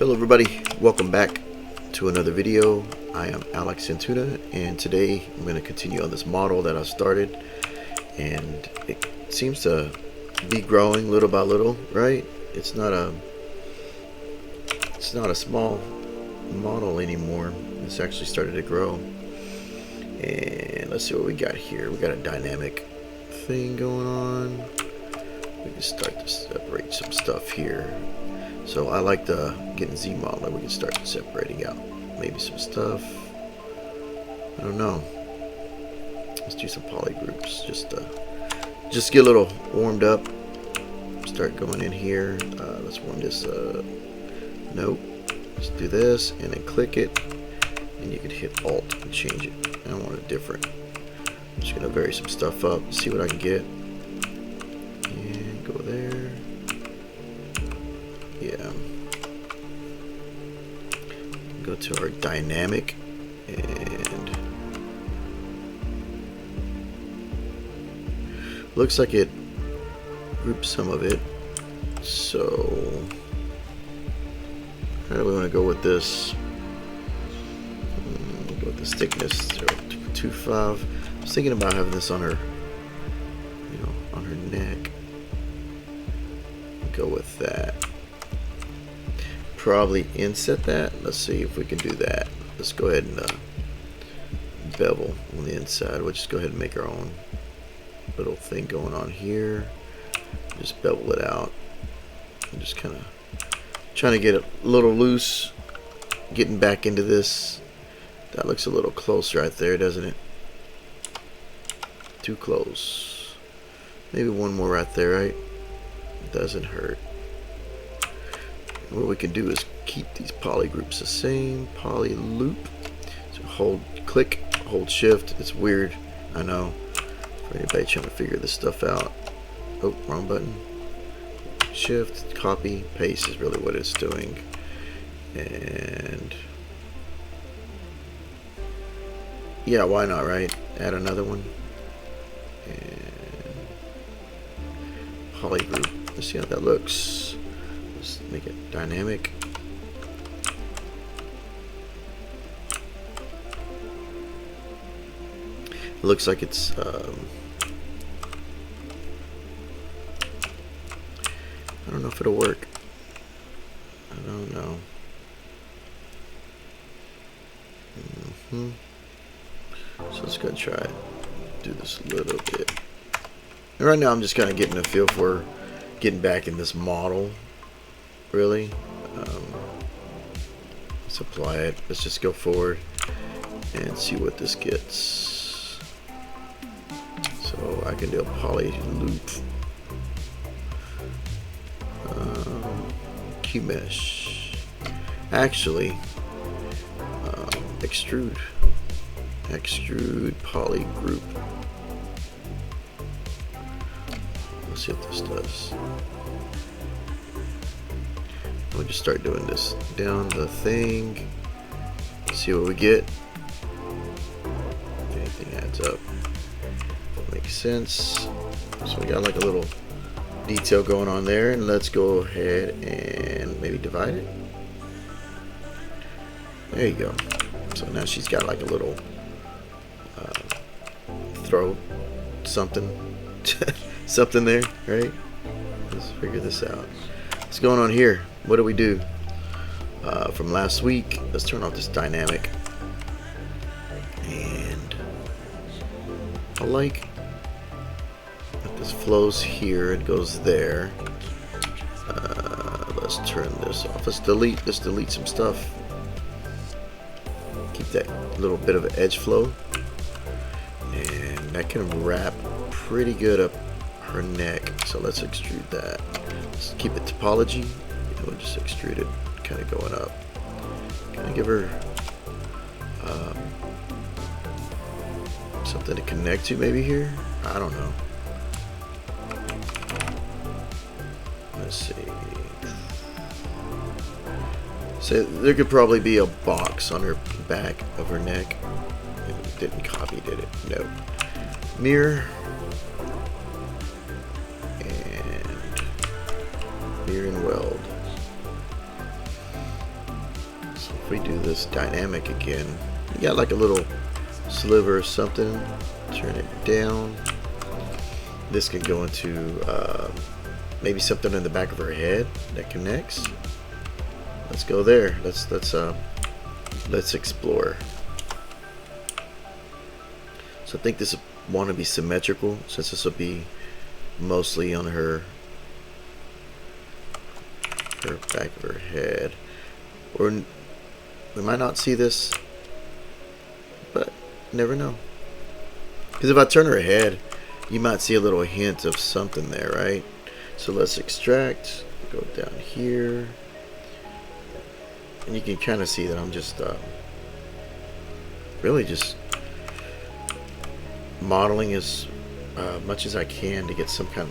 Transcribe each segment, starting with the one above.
Hello everybody, welcome back to another video. I am Alex Santuna, and today I'm going to continue on this model that I started, and it seems to be growing little by little, right? It's not a small model anymore. It's actually started to grow. And let's see what we got here. We got a dynamic thing going on. We can start to separate some stuff here. So I like the getting Z model. We can start separating out maybe some stuff. I don't know. Let's do some poly groups. Just get a little warmed up. Start going in here. Let's warm this. Nope. Let's do this and then click it, and you can hit Alt and change it. I want it different. I'm just gonna vary some stuff up. See what I can get. And go there. Yeah. Go to our dynamic and looks like it groups some of it. So how do we want to go with this? Go with this thickness 0.25. I was thinking about having this on her, on her neck. Go with that. Probably inset that. Let's see if we can do that. Let's go ahead and bevel on the inside. We'll just go ahead and make our own little thing going on here. Just bevel it out. I'm just kind of trying to get it a little loose. Getting back into this. That looks a little close right there, doesn't it? Too close. Maybe one more right there, right? Doesn't hurt. What we can do is keep these poly groups the same. Poly loop. So click, hold shift. It's weird, I know, for anybody trying to figure this stuff out. Oh, wrong button. Shift, copy, paste is really what it's doing. And yeah, why not, right? Add another one. And poly group. Let's see how that looks. Let's make it dynamic. It looks like it's I don't know if it'll work. I don't know. So let's go try it. Do this a little bit. And right now I'm just kind of getting a feel for getting back in this model. Really. Let's apply it. Let's just go forward and see what this gets. So I can do a poly loop. Q mesh. Actually, extrude poly group. Let's see what this does. We'll just start doing this down the thing. See what we get. If anything adds up. Makes sense. So we got like a little detail going on there, and let's go ahead and maybe divide it. There you go. So now she's got like a little throw something something there, right? Let's figure this out. What's going on here? What do we do from last week? Let's turn off this dynamic, and I like that this flows here. It goes there. Let's turn this off. Let's delete some stuff. Keep that little bit of an edge flow, and that can wrap pretty good up her neck. So let's extrude that. Let's keep it topology, and we'll just extrude it, kind of going up. Kind of give her something to connect to maybe here. I don't know. Let's see. So there could probably be a box on her back of her neck. It didn't copy, did it? No. Mirror. And mirror and weld. if we do this dynamic again, you got like a little sliver or something. Turn it down. This can go into maybe something in the back of her head that connects. Let's go there. Let's explore. So I think this will want to be symmetrical, since this will be mostly on her back of her head. Or we might not see this, but never know. Because if I turn her head, you might see a little hint of something there, right? So let's extract, go down here, and you can kind of see that I'm just really just modeling as much as I can to get some kind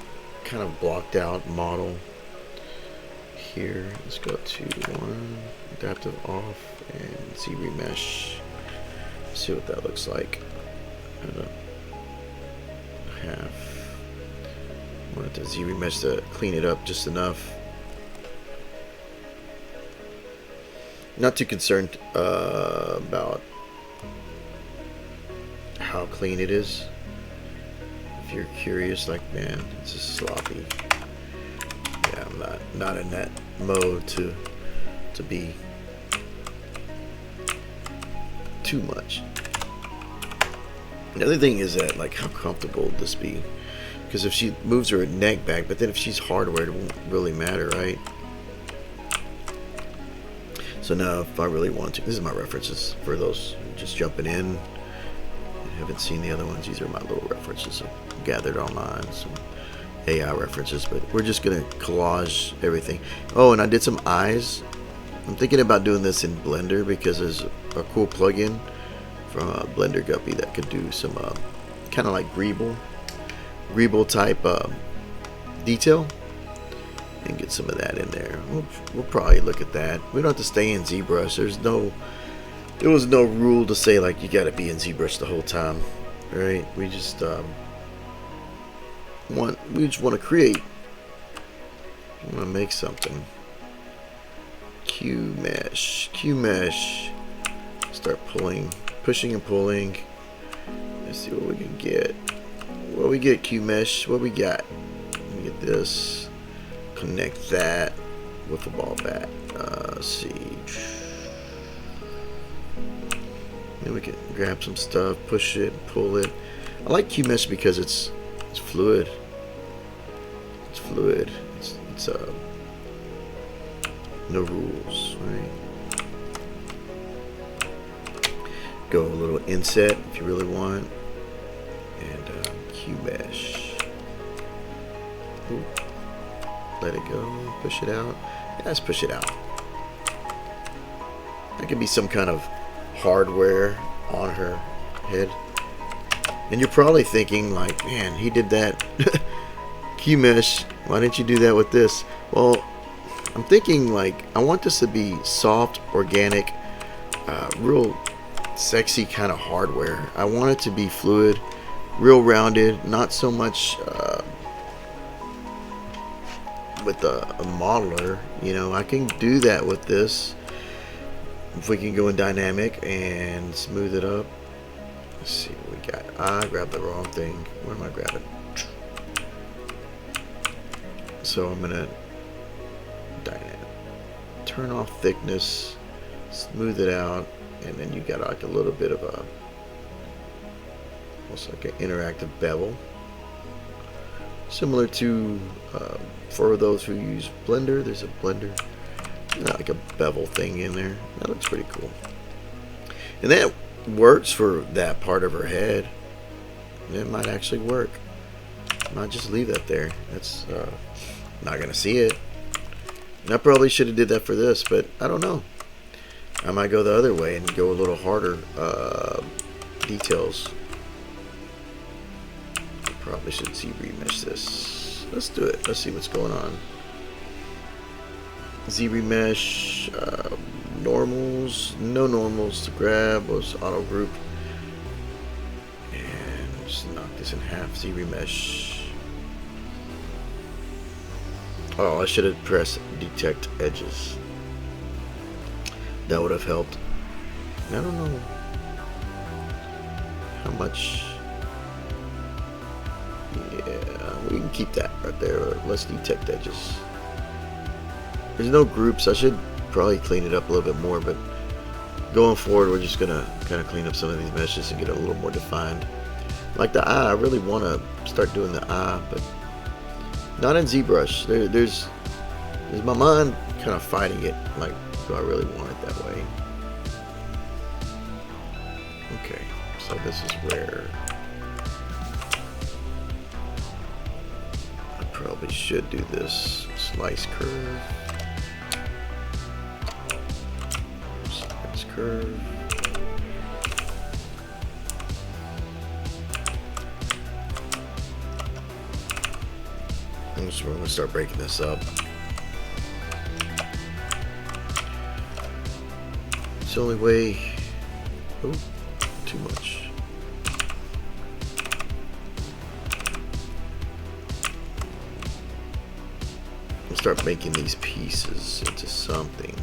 of blocked out model here. Let's go to 1, adaptive off, and ZRemesh. See what that looks like. And half. I wanted to ZRemesh to clean it up just enough. Not too concerned about how clean it is. If you're curious, like, man, it's just sloppy. Yeah, I'm not in that mode to be too much. The other thing is that, like, how comfortable would this be? Because if she moves her neck back, but then if she's hardwired, it won't really matter, right? So now, if I really want to, this is my references for those just jumping in. I haven't seen the other ones. These are my little references I've gathered online, some AI references, but we're just gonna collage everything. Oh, and I did some eyes. I'm thinking about doing this in Blender because there's a cool plugin from Blender Guppy that could do some kind of like greeble type detail, and get some of that in there. We'll probably look at that. We don't have to stay in ZBrush. There was no rule to say like you got to be in ZBrush the whole time, right? We just want to create. We want to make something. Q mesh. Start pushing and pulling. Let's see what we can get. What we get, Q mesh. What we got? We get this. Connect that with the ball bat. Let's see. Then we can grab some stuff, push it, pull it. I like Q mesh because it's fluid. It's fluid. It's no rules, right? Go a little inset if you really want, and Q mesh. Ooh. Let it go. Push it out. Yeah, let's push it out. That could be some kind of hardware on her head. And you're probably thinking like, man, he did that. Q mesh. Why didn't you do that with this? Well, I'm thinking like I want this to be soft, organic, real sexy kind of hardware. I want it to be fluid, real rounded, not so much with a modeler. You know, I can do that with this. If we can go in dynamic and smooth it up. Let's see what we got. I grabbed the wrong thing. Where am I grabbing? So I'm gonna turn off thickness, smooth it out, and then you got like a little bit of a almost like an interactive bevel, similar to for those who use Blender. There's a Blender, like a bevel thing in there. That looks pretty cool, and that works for that part of her head. It might actually work. I might just leave that there. That's not gonna see it. And I probably should have did that for this, but I don't know. I might go the other way and go a little harder details. Probably should ZRemesh this. Let's do it. Let's see what's going on. ZRemesh, normals, no normals to grab, was auto group, and just knock this in half. ZRemesh. Oh, I should have pressed detect edges. That would have helped. I don't know how much. Yeah, we can keep that right there. Let's detect edges. There's no groups. I should probably clean it up a little bit more, but going forward, we're just gonna kind of clean up some of these meshes and get it a little more defined. Like the eye, I really want to start doing the eye, but not in ZBrush. There's my mind kind of fighting it. Like, do I really want it that way? Okay, so this is where I probably should do this slice curve. Slice curve. So we're going to start breaking this up. It's the only way. Oh, too much. We'll start making these pieces into something.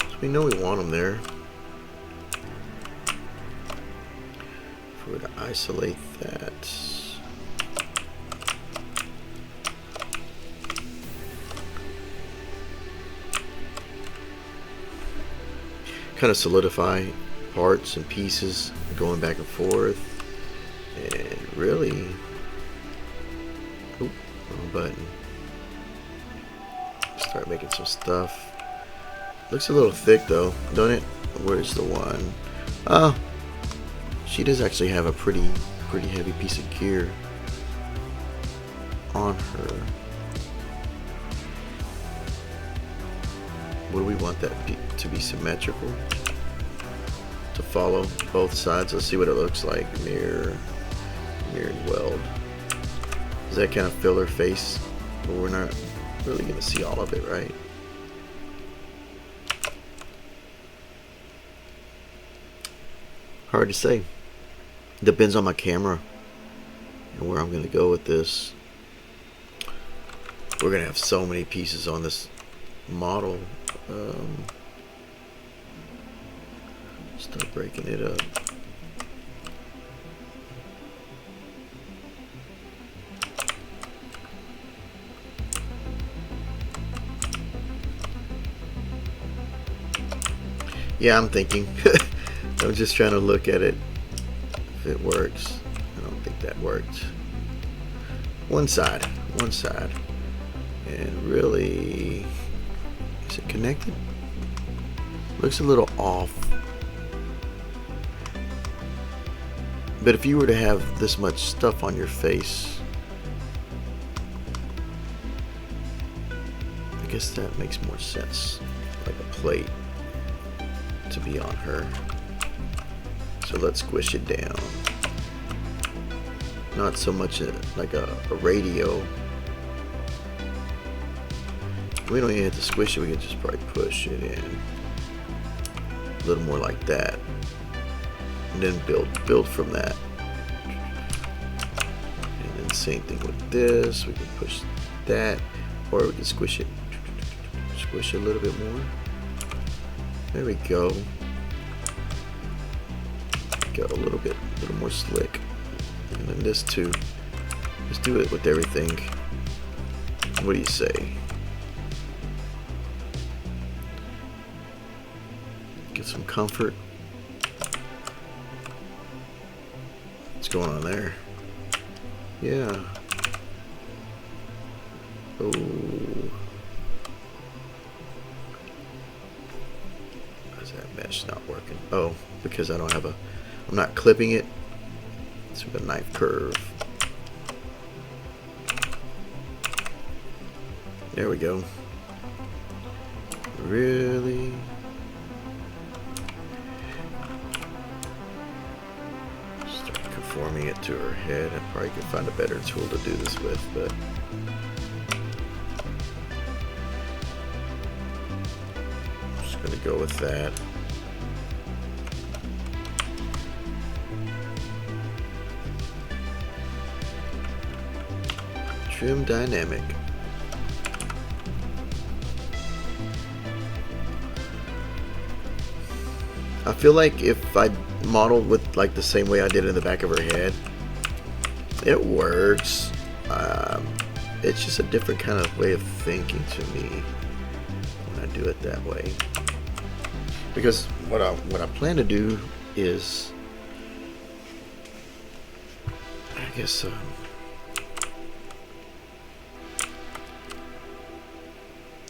So we know we want them there. If we were to isolate that. Kind of solidify parts and pieces going back and forth, and really, wrong button. Start making some stuff. Looks a little thick though, don't it? Where's the one? Oh, she does actually have a pretty heavy piece of gear on her. What do we want that to be symmetrical? To follow both sides. Let's see what it looks like. Mirror and weld. Is that kind of filler face? But we're not really going to see all of it, right? Hard to say. Depends on my camera and where I'm going to go with this. We're going to have so many pieces on this model. Start breaking it up. Yeah, I'm thinking. I'm just trying to look at it if it works. I don't think that worked. One side, and really, is it connected? Looks a little off. But if you were to have this much stuff on your face, I guess that makes more sense. Like a plate to be on her. So let's squish it down. Not so much like a radio. We don't even have to squish it, we can just probably push it in. A little more like that. And then build from that. And then same thing with this. We can push that, or we can squish it a little bit more. There we go. Go a little more slick. And then this too. Let's do it with everything. What do you say? Get some comfort. What's going on there? Yeah. Oh. Why is that mesh not working? Oh, because I don't have I'm not clipping it. It's with a knife curve. There we go. Really? Forming it to her head. I probably could find a better tool to do this with, but I'm just gonna go with that. Trim dynamic. I feel like if I modeled with like the same way I did in the back of her head, it works. It's just a different kind of way of thinking to me when I do it that way. Because what I plan to do is, I guess,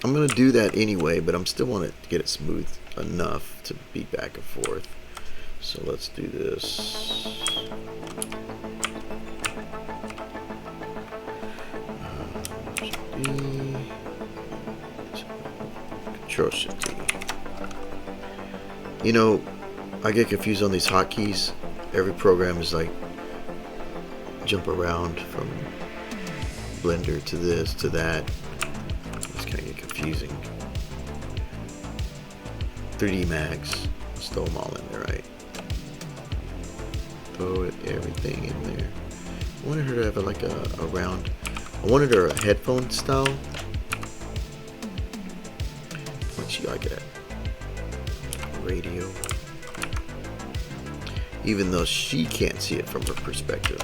I'm gonna do that anyway, but I'm still want to get it smooth enough to be back and forth. So let's do this. Control Shift D. You know, I get confused on these hotkeys. Every program is like jump around from Blender to this to that. It's kind of get confusing. 3D Max, let's throw them all in there, right? Throw everything in there. I wanted her to have like a round. I wanted her a headphone style. What's she like at? Radio. Even though she can't see it from her perspective.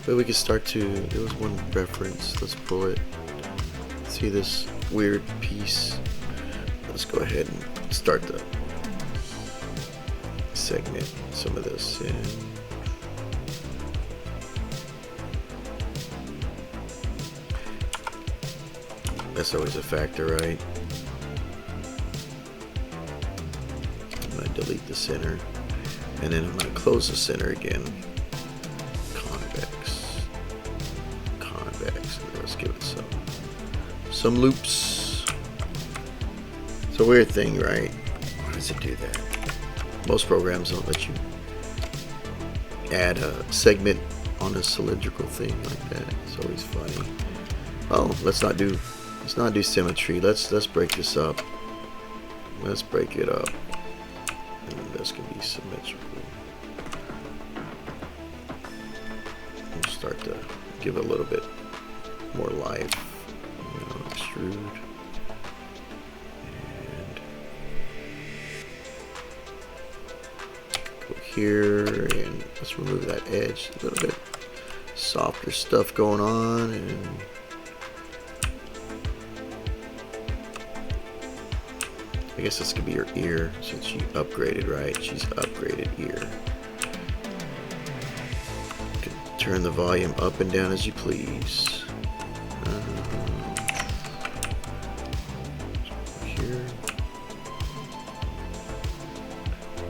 But we can start to, there was one reference, let's pull it. See this weird piece. Let's go ahead and start to segment some of this in. That's always a factor, right? I'm going to delete the center, and then I'm going to close the center again. Convex. Let's give it some loops. It's a weird thing, right? Why does it do that? Most programs don't let you add a segment on a cylindrical thing like that. It's always funny. Oh, let's not do symmetry. Let's break this up. Let's break it up. And then this can be symmetrical. We'll start to give it a little bit more life. Extrude. And go here, and let's remove that edge. A little bit softer stuff going on, and I guess this could be her ear since she upgraded, right? She's upgraded ear. You can turn the volume up and down as you please. Here.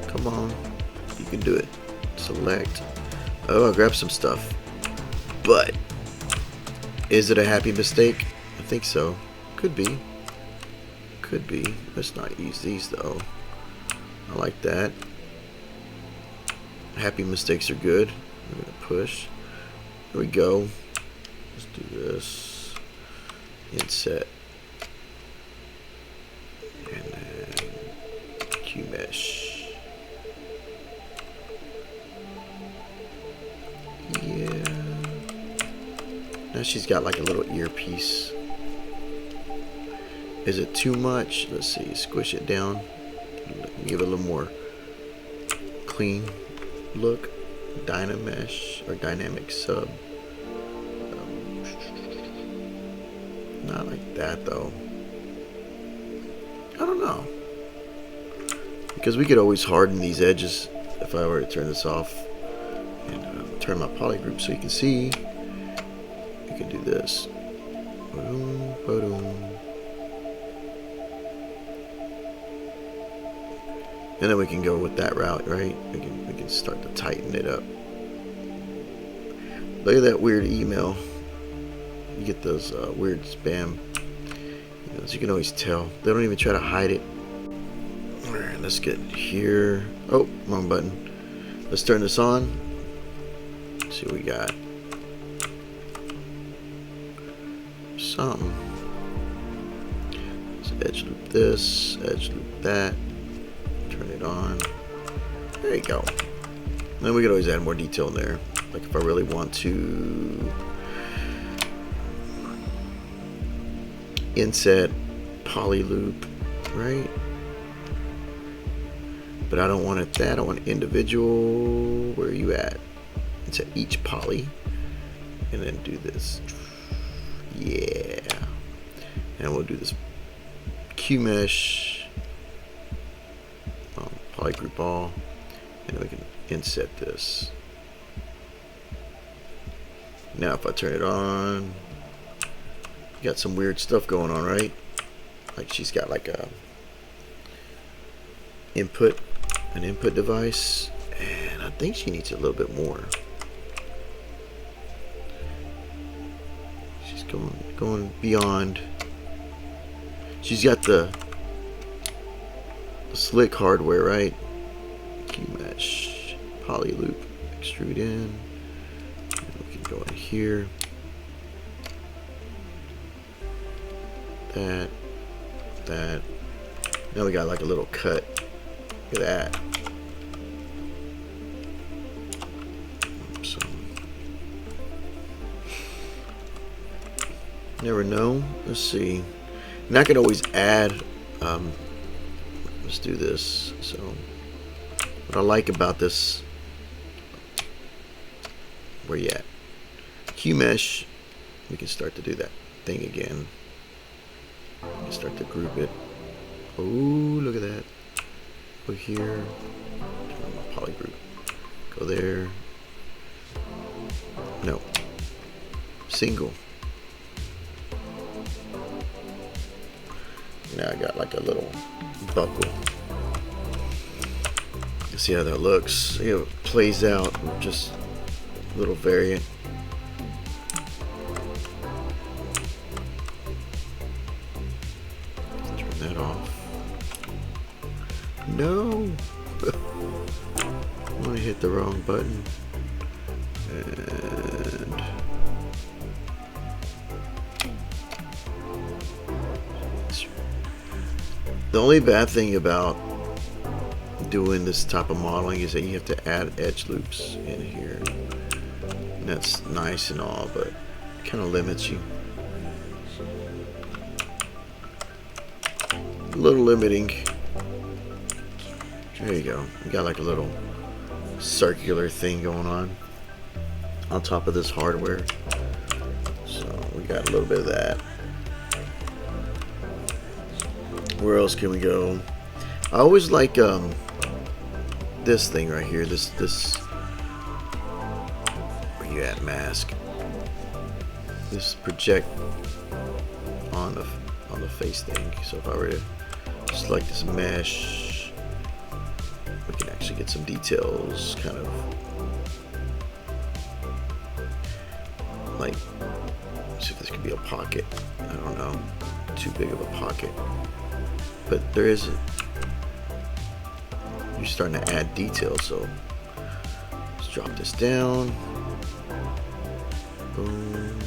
Come on. You can do it. Select. Oh, I grabbed some stuff. But is it a happy mistake? I think so. Could be. Could be. Let's not use these though. I like that. Happy mistakes are good. I'm gonna push. There we go. Let's do this. Inset. And then Q mesh. Yeah. Now she's got like a little earpiece. Is it too much? Let's see. Squish it down. Give it a little more clean look. Dynamesh or dynamic sub. Not like that though. I don't know. Because we could always harden these edges if I were to turn this off and turn my poly group so you can see. You can do this. Boom, boom. And then we can go with that route, right? We can start to tighten it up. Look at that weird email. You get those weird spam. As you can always tell, they don't even try to hide it. All right, let's get here. Oh, wrong button. Let's turn this on. Let's see what we got. Something. Let's edge loop this, edge loop that. Turn it on. There you go. Then we can always add more detail in there. Like if I really want to inset poly loop, right? But I don't want it that. I want individual. Where are you at? Inset each poly, and then do this. Yeah, and we'll do this Q mesh, poly group all, and we can inset this. Now if I turn it on, you got some weird stuff going on, right? Like she's got like a an input device, and I think she needs a little bit more. She's going beyond. She's got the slick hardware, right? Q mesh, poly loop, extrude in. And we can go in here. That. Now we got like a little cut. Look at that. So, never know. Let's see. And I can always add. Let's do this. So, what I like about this. Where you at? Q mesh. We can start to do that thing again. We can start to group it. Oh, look at that. Go here. Turn on my poly group. Go there. No. Single. Now I got like a little buckle. You see how that looks. See how it plays out. Just a little variant. Turn that off. No! I hit the wrong button. And the only bad thing about doing this type of modeling is that you have to add edge loops in here. And that's nice and all, but it kind of limits you. A little limiting. There you go. We got like a little circular thing going on top of this hardware. So we got a little bit of that. Where else can we go? I always like this thing right here. This where you at, mask? This project on the face thing. So if I were to select this mesh, we can actually get some details, kind of like, see if this could be a pocket. I don't know, too big of a pocket, but there isn't. You're starting to add details, so let's drop this down. Boom.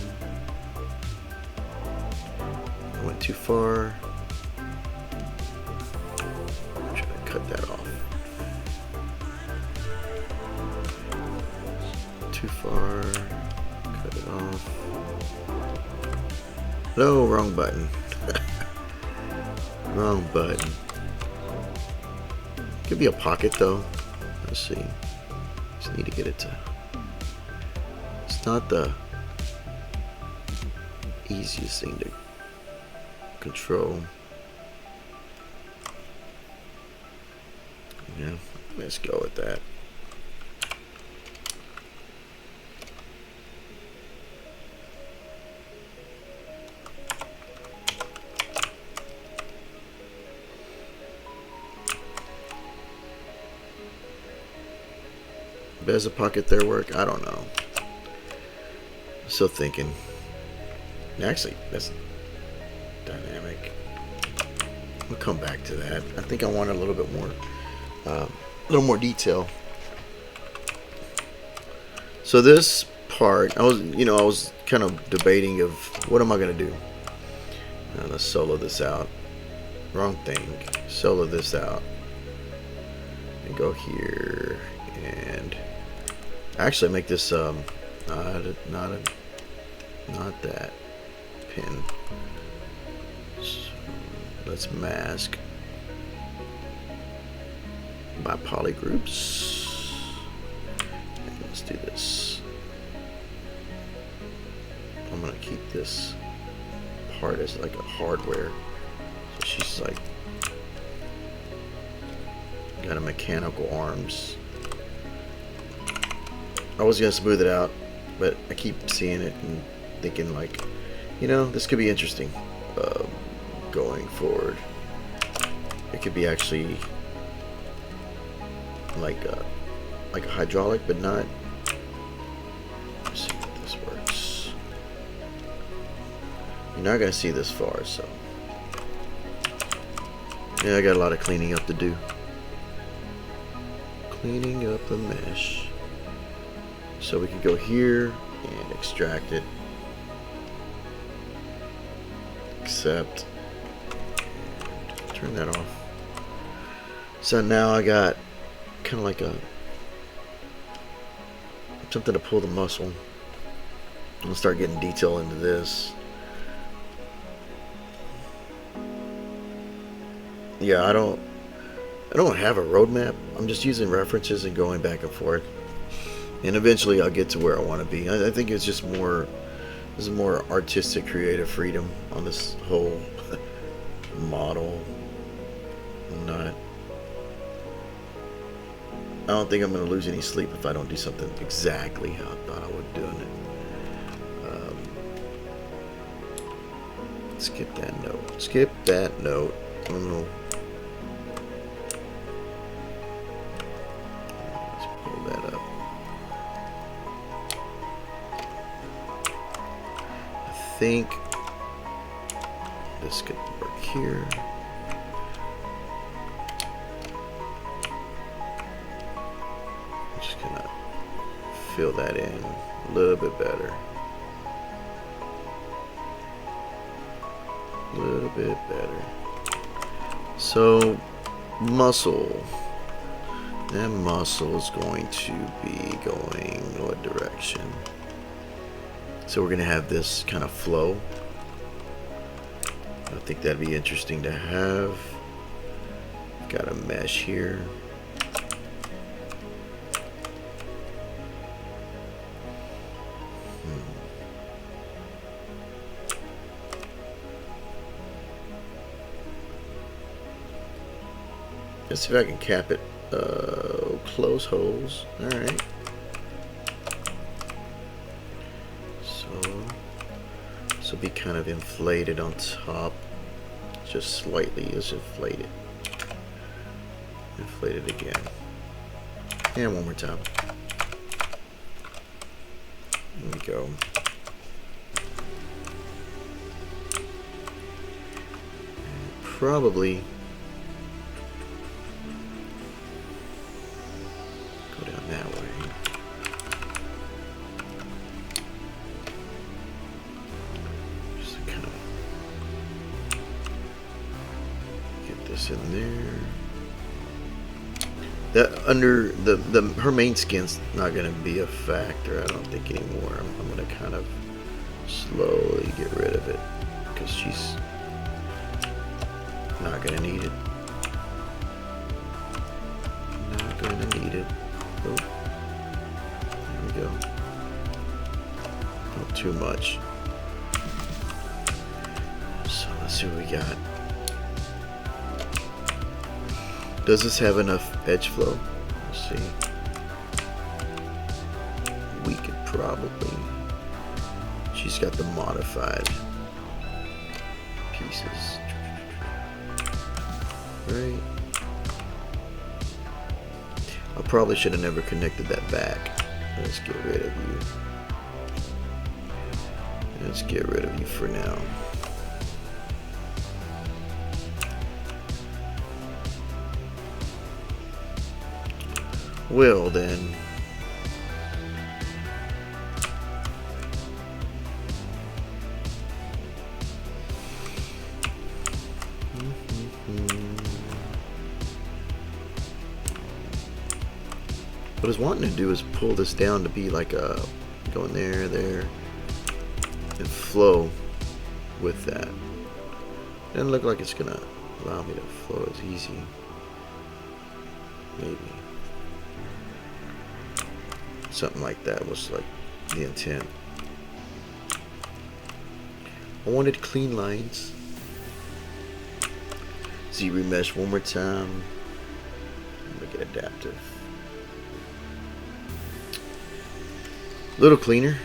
I went too far. Try to cut that off. Too far. Cut it off. No, wrong button. Wrong button. Could be a pocket though. Let's see. Just need to get it to. It's not the easiest thing to control. Yeah, let's go with that. Does a pocket there work? I don't know. Still thinking. Actually, that's dynamic. We'll come back to that. I think I want a little bit more detail. So this part, I was kind of debating of what am I gonna do. Let's solo this out. Wrong thing. Solo this out and go here and Actually, make this not that pin. So let's mask by polygroups. And let's do this. I'm gonna keep this part as like a hardware. So she's like got a mechanical arms. I was gonna smooth it out, but I keep seeing it and thinking like, you know, this could be interesting going forward. It could be actually like a hydraulic, but not. Let's see if this works. You're not gonna see this far, so yeah, I got a lot of cleaning up to do. Cleaning up the mesh. So we can go here and extract it. Accept. Turn that off. So now I got kind of like a something to pull the muscle. I'm gonna start getting detail into this. Yeah, I don't have a roadmap. I'm just using references and going back and forth. And eventually I'll get to where I want to be. I think it's just more, there's more artistic, creative freedom on this whole model. I don't think I'm going to lose any sleep if I don't do something exactly how I thought I would do it. Skip that note. Skip that note. Oh no. Let's pull that up. I think this could work here. I'm just gonna fill that in a little bit better. A little bit better. So, muscle. That muscle is going to be going what direction? So we're going to have this kind of flow. I think that'd be interesting to have. Got a mesh here. Let's see if I can cap it. Close holes. Alright. So be kind of inflated on top. Just slightly. Let's inflate it. Inflate it again. And one more time. There we go. And probably go down that way. Just to kind of get this in there. That under her main skin's not going to be a factor, I don't think anymore. I'm going to kind of slowly get rid of it because she's not going to need it. Not going to need it. Oh, there we go. Not too much. So let's see what we got. Does this have enough edge flow? Let's see. We could probably. She's got the modified pieces. Right. I probably should have never connected that back. Let's get rid of you. Let's get rid of you for now. Well then, What I was wanting to do is pull this down to be like a going there, and flow with that. Doesn't look like it's gonna allow me to flow as easy. Maybe something like that was like the intent. I wanted clean lines. Z remesh one more time. Make it adaptive. A little cleaner.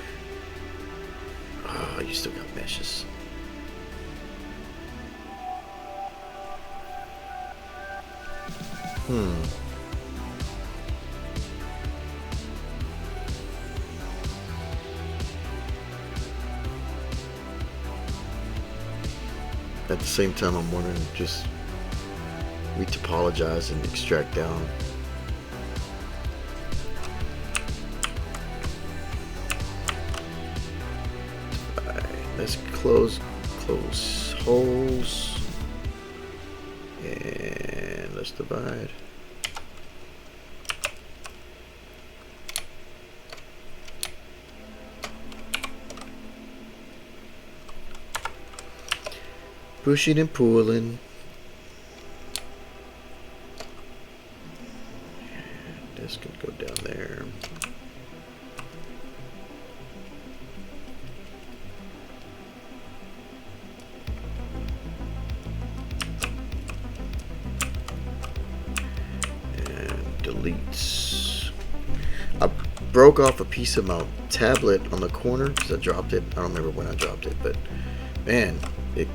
Oh, you still got meshes. At the same time, I'm wondering just retopologize and extract down. Alright, let's close holes and let's divide. Pushing and pulling. This can go down there. And deletes. I broke off a piece of my tablet on the corner because I dropped it. I don't remember when I dropped it, but man, it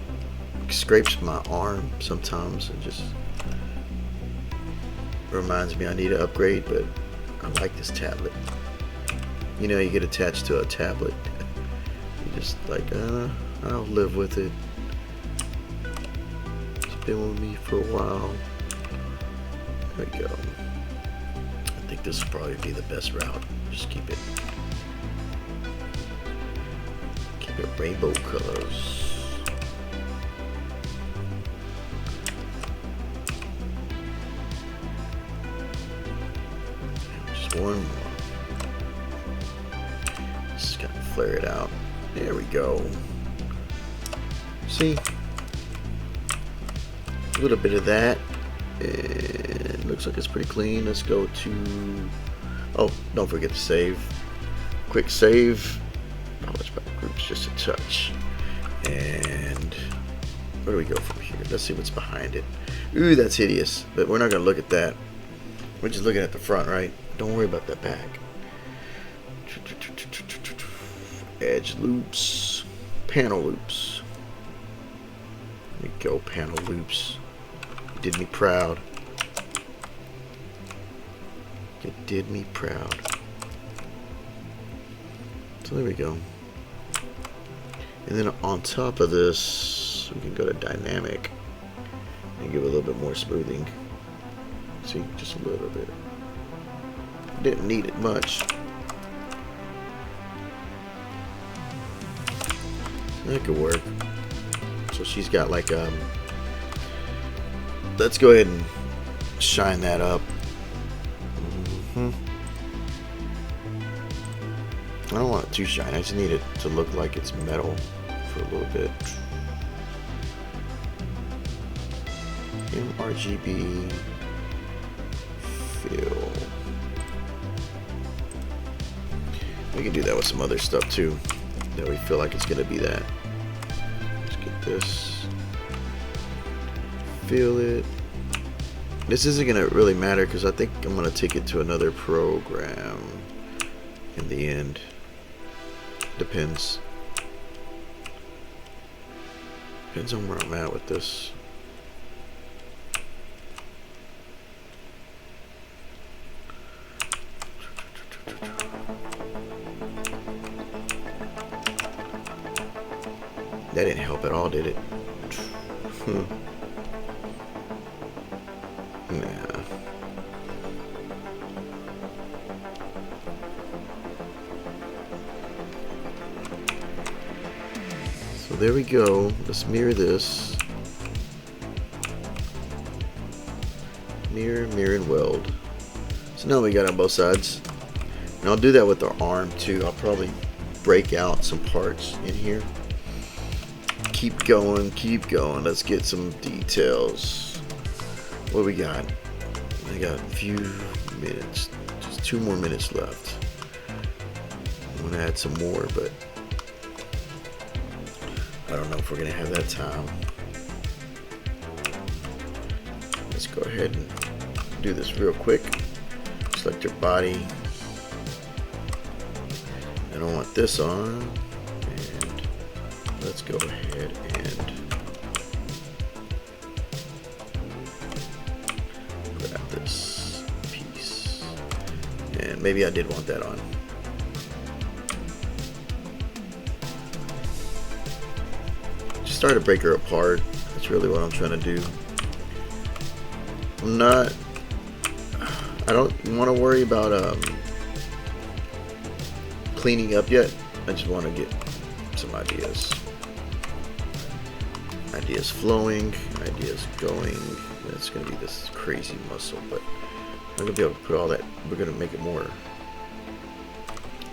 scrapes my arm sometimes and just reminds me I need to upgrade, but I like this tablet. You know, you get attached to a tablet, you just like, I'll live with it. It's been with me for a while. There we go. I think this will probably be the best route. Just keep it rainbow colors. One more. Just gotta flare it out. There we go. See? A little bit of that. It looks like it's pretty clean. Let's go to... Oh, don't forget to save. Quick save. Polish back groups just a touch. And where do we go from here? Let's see what's behind it. Ooh, that's hideous. But we're not gonna look at that. We're just looking at the front, right? Don't worry about that back. Edge loops, panel loops. There you go, panel loops. You did me proud. You did me proud. So there we go. And then on top of this, we can go to dynamic and give it a little bit more smoothing. See, just a little bit. Didn't need it much. That could work. So she's got like let's go ahead and shine that up. I don't want it too shiny. I just need it to look like it's metal for a little bit. RGB fill. We can do that with some other stuff too, that we feel like it's gonna be that. Let's get this. Fill it. This isn't gonna really matter because I think I'm gonna take it to another program in the end. Depends. Depends on where I'm at with this. That didn't help at all, did it? Nah. So there we go. Let's mirror this. Mirror, mirror, and weld. So now we got on both sides. And I'll do that with our arm too. I'll probably break out some parts in here. Keep going, keep going. Let's get some details. What do we got? I got a few minutes. Just 2 more minutes left. I'm gonna add some more, but I don't know if we're gonna have that time. Let's go ahead and do this real quick. Select your body. I don't want this on. And let's go ahead and grab this piece. And maybe I did want that on. Just start to break her apart. That's really what I'm trying to do. I don't want to worry about cleaning up yet. I just want to get some ideas. Ideas flowing, ideas going. That's going to be this crazy muscle, but I'm going to be able to put all that. We're going to make it more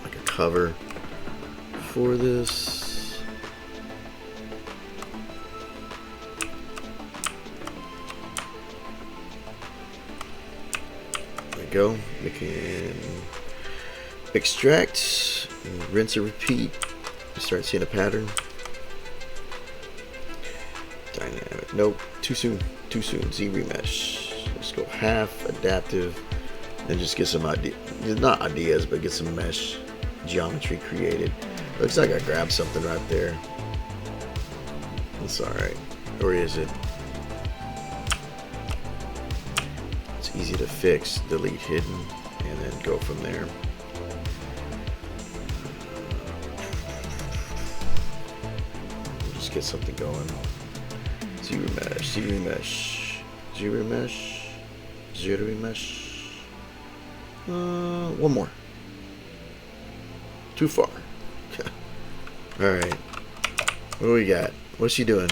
like a cover for this. Go. We can extract, rinse and repeat. Start seeing a pattern. Dynamic. Nope. Too soon. Too soon. Z remesh. Let's go half adaptive and just get some ideas. Not ideas, but get some mesh geometry created. Looks like I grabbed something right there. That's alright. Or is it? Easy to fix, delete hidden, and then go from there. We'll just get something going. Zero mesh, zero mesh, zero mesh, zero mesh. One more. Too far. Alright. What do we got? What's she doing?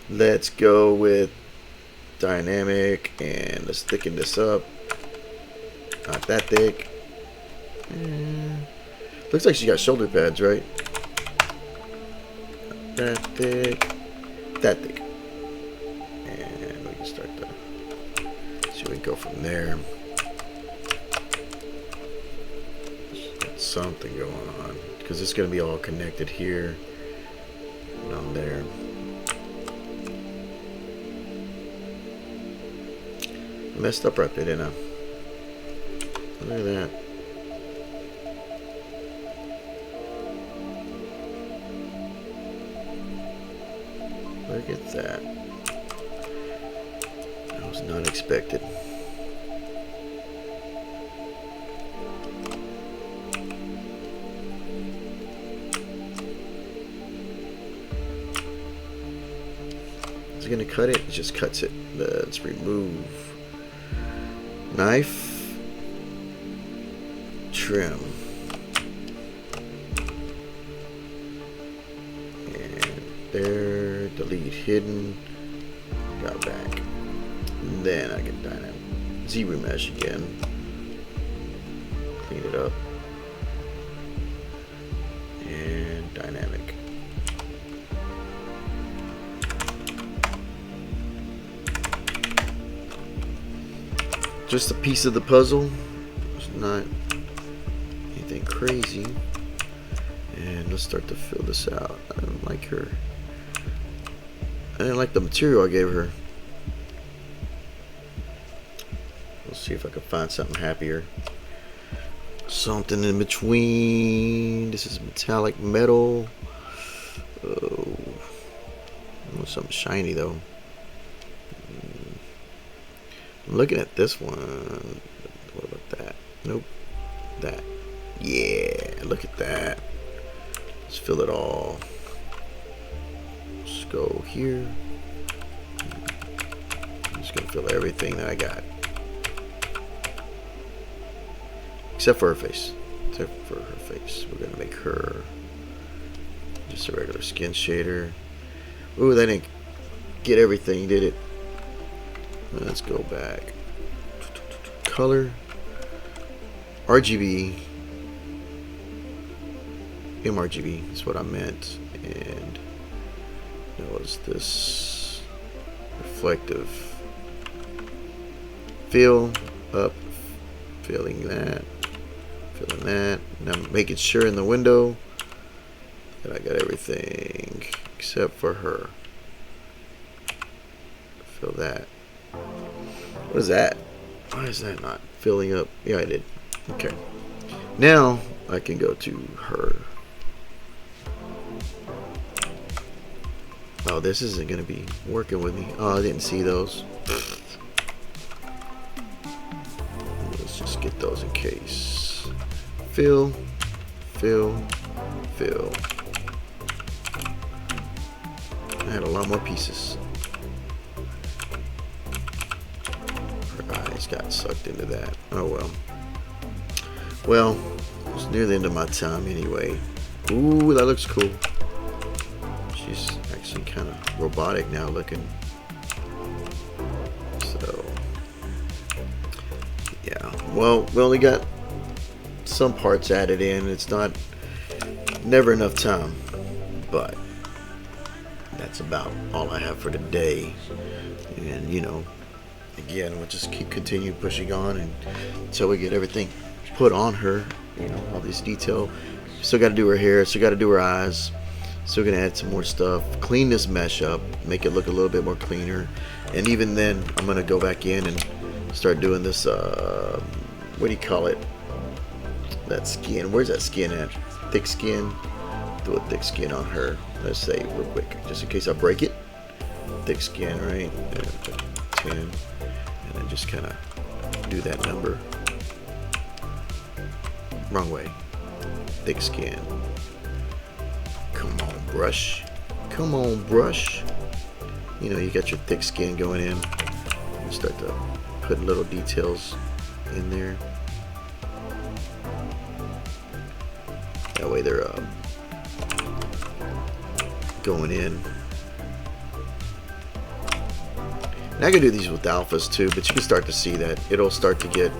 Let's go with dynamic, and let's thicken this up. Not that thick. Looks like she got shoulder pads, right? Not that thick. That thick. And we can start to see we go from there. Got something going on because it's going to be all connected here and on there. Messed up right there, didn't I? Look at that. Look at that. That was not expected. Is it gonna cut it? It just cuts it. Let's remove. Knife, trim, and there, delete hidden, got back, and then I can dynamic Z remesh again, clean it up, and dynamic. Just a piece of the puzzle. It's not anything crazy. And let's start to fill this out. I don't like her. I didn't like the material I gave her. Let's see if I can find something happier. Something in between. This is metallic metal. Oh, I want something shiny though. I'm looking at this one. What about that? Nope. That. Yeah, look at that. Let's fill it all. Let's go here. I'm just gonna fill everything that I got. Except for her face. Except for her face. We're gonna make her just a regular skin shader. Ooh, that didn't get everything, did it? Let's go back. Color. RGB, mRGB is what I meant. And what was this? Reflective. Fill up, filling that. Now I'm making sure in the window that I got everything except for her. Fill that. What is that? Why is that not filling up? Yeah, I did. Okay. Now I can go to her. Oh, this isn't going to be working with me. Oh, I didn't see those. Let's just get those in case. Fill, fill, fill. I had a lot more pieces. Her eyes got sucked into that. Oh well. Well, it's near the end of my time anyway. Ooh, that looks cool. She's actually kind of robotic now looking. So, yeah. Well, we only got some parts added in. It's never enough time, but that's about all I have for today. And you know, again, we'll just continue pushing on until we get everything put on her. You know, all this detail. Still got to do her hair. Still got to do her eyes. Still gonna add some more stuff. Clean this mesh up. Make it look a little bit more cleaner. And even then, I'm gonna go back in and start doing this. What do you call it? That skin. Where's that skin at? Thick skin. Do a thick skin on her. Let's say real quick, just in case I break it. Thick skin, right? 10, and then just kind of do that number. Wrong way. Thick skin. Come on, brush. Come on, brush. You know, you got your thick skin going in. You start to put little details in there. That way they're going in. And I can do these with alphas too, but you can start to see that it'll start to get,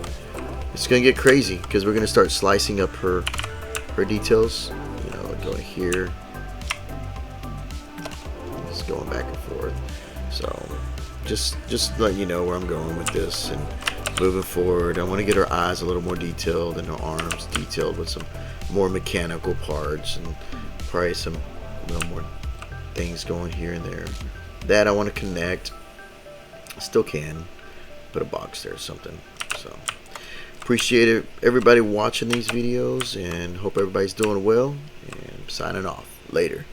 it's gonna get crazy because we're gonna start slicing up her details. You know, go here, just going back and forth. So just let you know where I'm going with this and moving forward. I want to get her eyes a little more detailed and her arms detailed with some more mechanical parts and probably some little more things going here and there. That I want to connect. Still can put a box there or something. So appreciate it, everybody watching these videos, and hope everybody's doing well, and signing off. Later.